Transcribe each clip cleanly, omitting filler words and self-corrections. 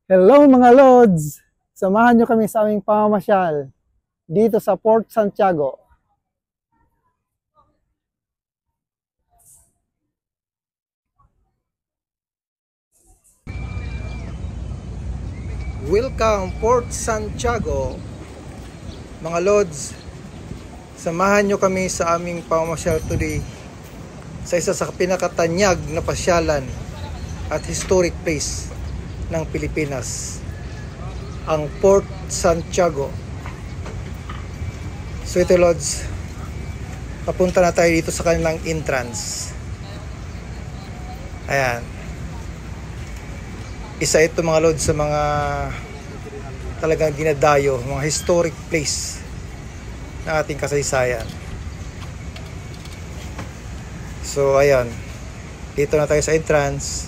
Hello mga Lods! Samahan nyo kami sa aming pamamasyal dito sa Port Santiago. Welcome Port Santiago! Mga Lods, samahan nyo kami sa aming pamamasyal today sa isa sa pinakatanyag na pasyalan at historic place ng Pilipinas, ang Port Santiago. So ito Lods, papunta na tayo dito sa kanilang entrance. Ayan. Isa ito mga Lods sa mga talagang dinadayo, mga historic place ng ating kasaysayan. So ayan, dito na tayo sa entrance.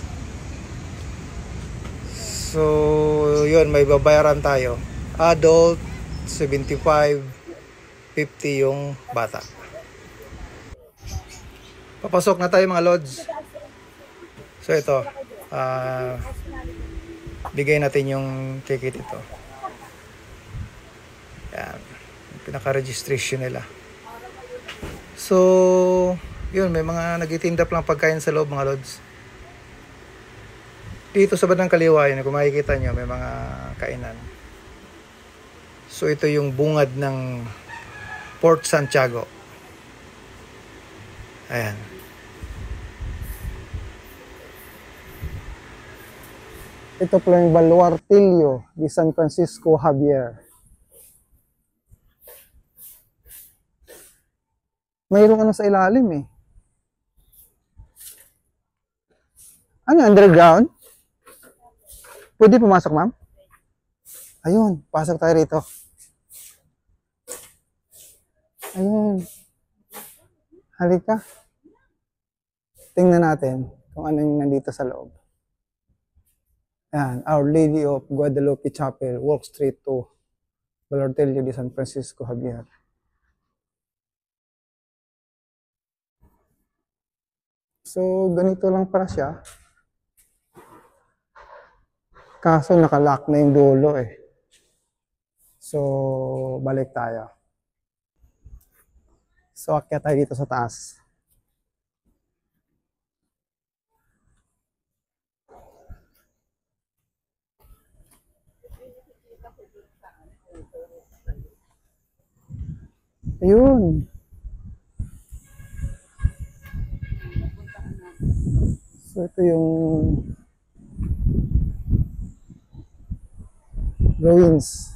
So yun, may babayaran tayo. Adult 75, 50 yung bata. Papasok na tayo mga Lods. So ito, bigay natin yung ticket ito. Yan, pinaka-registration nila. So yun, may mga nagtitindap lang pagkain sa loob mga Lods. Dito sa bandang kaliwa yun, kung makikita nyo, may mga kainan. So ito yung bungad ng Port Santiago. Ayan. Ito po yung Baluartillo di San Francisco Javier. Mayroong ano sa ilalim eh. Ano, underground? Pwede pumasok, ma'am? Ayun, pasok tayo rito. Ayun. Halika. Tingnan natin kung ano yung nandito sa loob. Ayan, Our Lady of Guadalupe Chapel, Walk Street to Baluartillo de San Francisco Javier. So, ganito lang para siya. Kaso nakalock na yung dulo eh. So, balik tayo. So, akyat tayo dito sa taas. Ayun. So, ito yung ruins.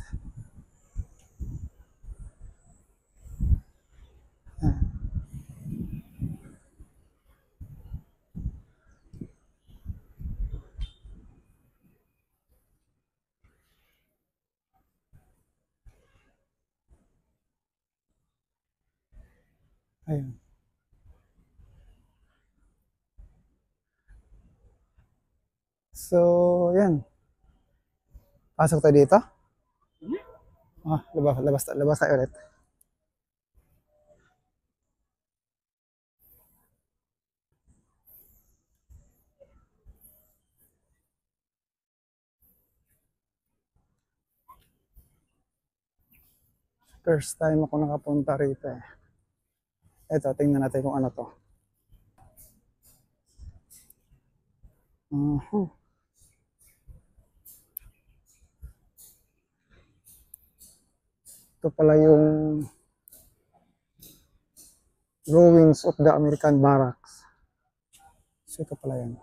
Ayun. So, yan. Pasok tayo dito. Labas tayo ulit. First time ako nakapunta rito eh. Ito, tingnan natin kung ano to. Ito pala yung ruins of the American Barracks. So, ito pala yan.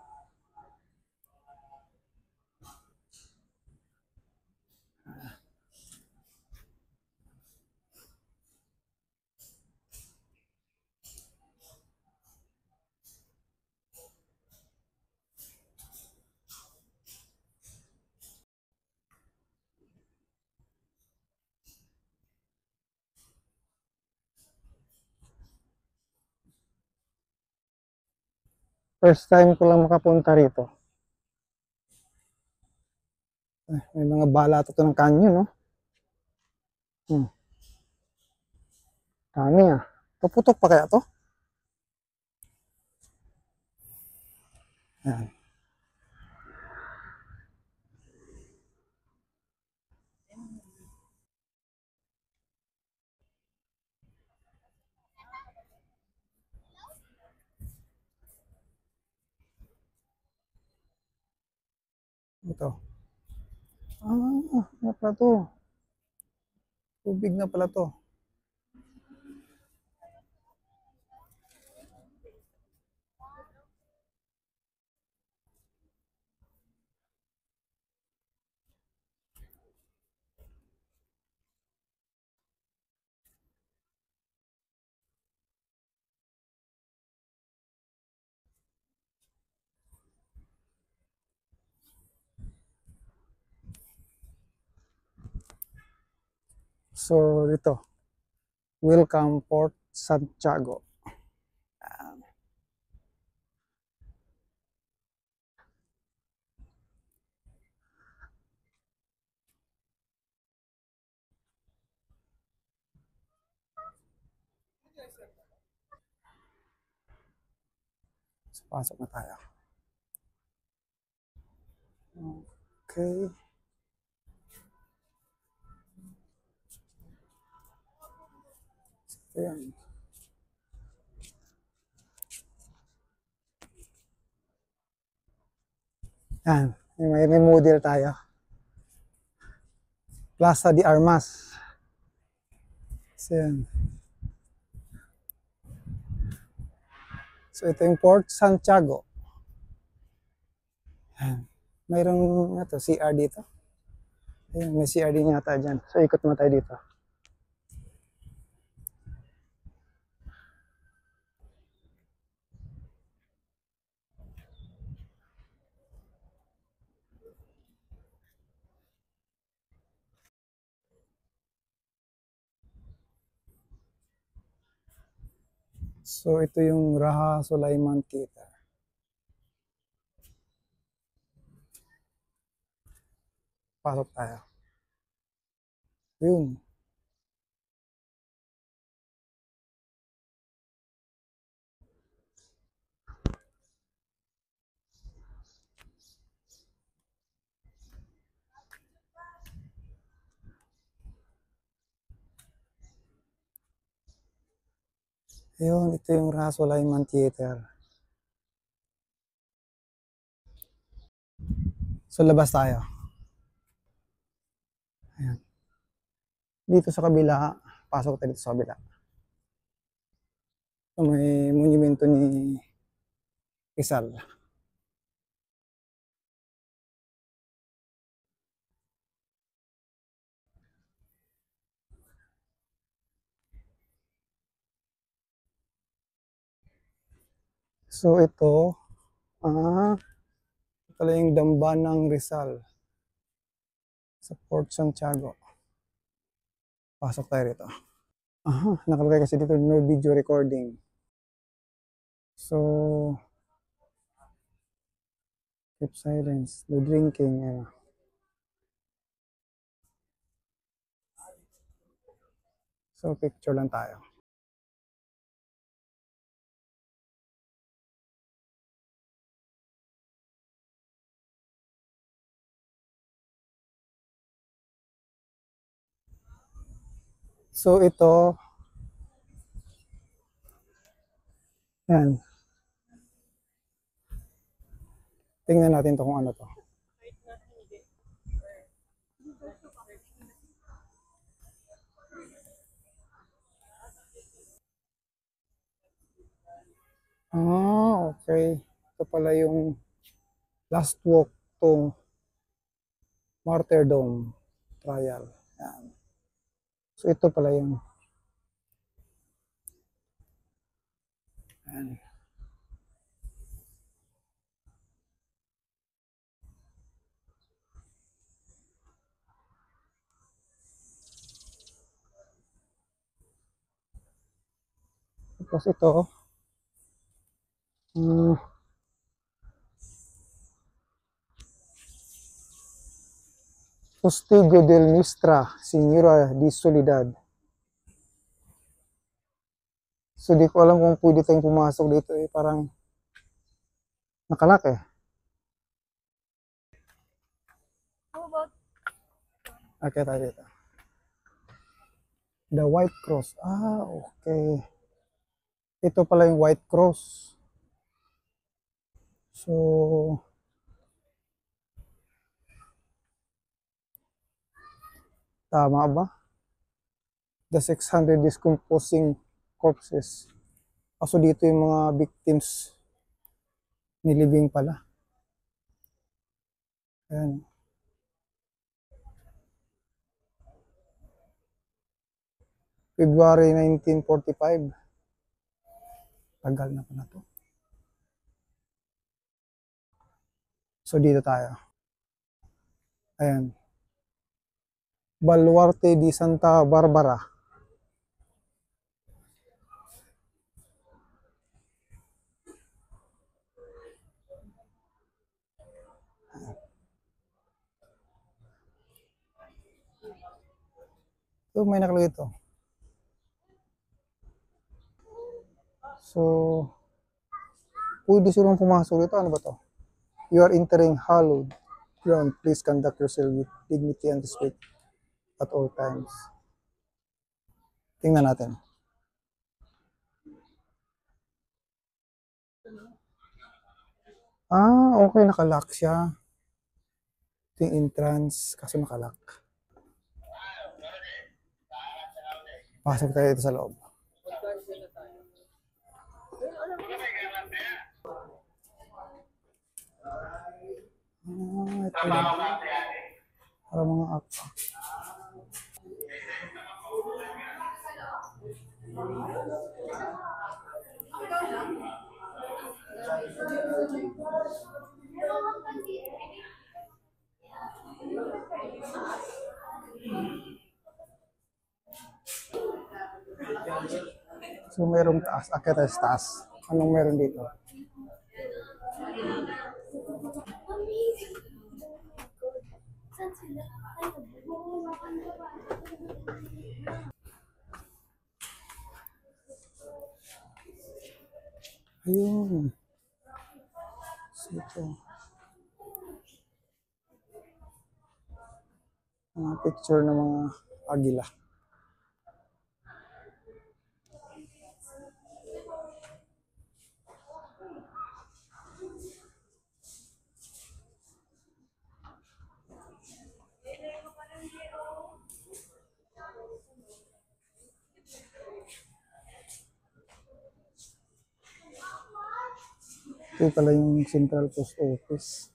First time ko lang makapunta rito. May mga bala to ng kanyon, no? Dami ah. Paputok pa kaya to? Ayan. Ito. Ano pala to? Tubig na pala to. So, ito. Welcome Port Santiago. So, pasok na tayo. Okay. Ayan. Yan. May model tayo. Plaza de Armas. So, yan. So, ito yung Port Santiago. Yan. Mayroong ito, CR dito. Ayan, may CR din yata dyan. So, ikot naman tayo dito. So, ito yung Raha Sulaiman Theater. Pasok tayo. Yun. Ayun, ito yung Raha Sulaiman Theater. So, labas tayo. Ayan. Dito sa kabila, pasok tayo dito sa kabila. So, may monumento ni Rizal. So, ito, pala yung Dambanang Rizal sa Port Santiago. Pasok tayo rito. Nakalagay kasi dito no video recording. So, keep silence, no drinking. So, picture lang tayo. So, ito, yan. Tingnan natin to kung ano to. Okay. Ito pala yung last walk to martyrdom trial. Yan. So, ito pala yung yan. Tapos ito, Postigo del Nuestra Señora de Soledad. So, di ko alam kung pwede tayong pumasok dito eh. Parang nakalak eh. Okay, tayo dito. The White Cross. Okay. Ito pala yung White Cross. So, Tama ba? The 600 decomposing corpses. Kaso dito yung mga victims nilibing pala. Ayan. February 1945. Tagal na pa na to. So dito tayo. Ayan. Baluarte di Santa Barbara. So may nakalagay ito. So, pwede silang pumasok dito. Ano ba to? You are entering hallowed ground. Please conduct yourself with dignity and respect at all times. Tingnan natin. Okay, nakalock siya. Ito yung entrance, kaso nakalock. Pasok tayo dito sa loob. Ito na. Para mga akta. So merong taas, akit tayo sa taas. Anong meron dito? Ayun. So ito. Mga picture ng mga agila. Ito pala yung Central Post Office.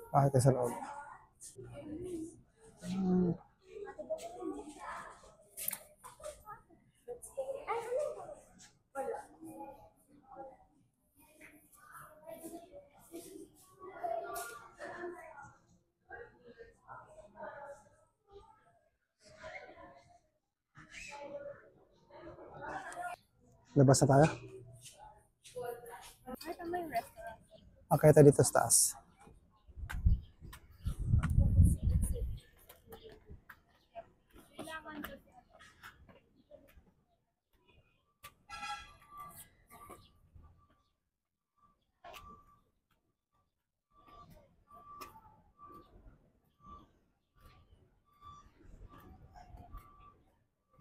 Bakit sa loob? Labas na tayo? Okay, tayo dito sa taas.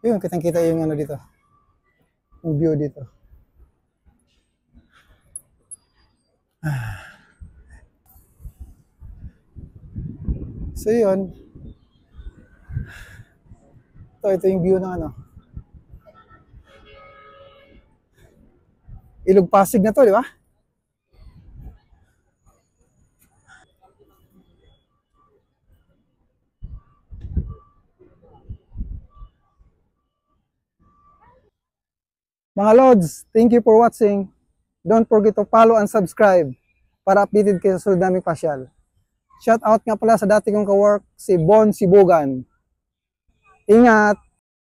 Yun, kitang-kita yung ano dito. Yung view dito. So yun. Ito yung view ng ano. Ilog Pasig na to, di ba? Mga Lods, thank you for watching. Don't forget to follow and subscribe para updated kayo sa sunod naming pasyal. Shout out nga pala sa dati kong kawork, si Bon Sibugan. Ingat!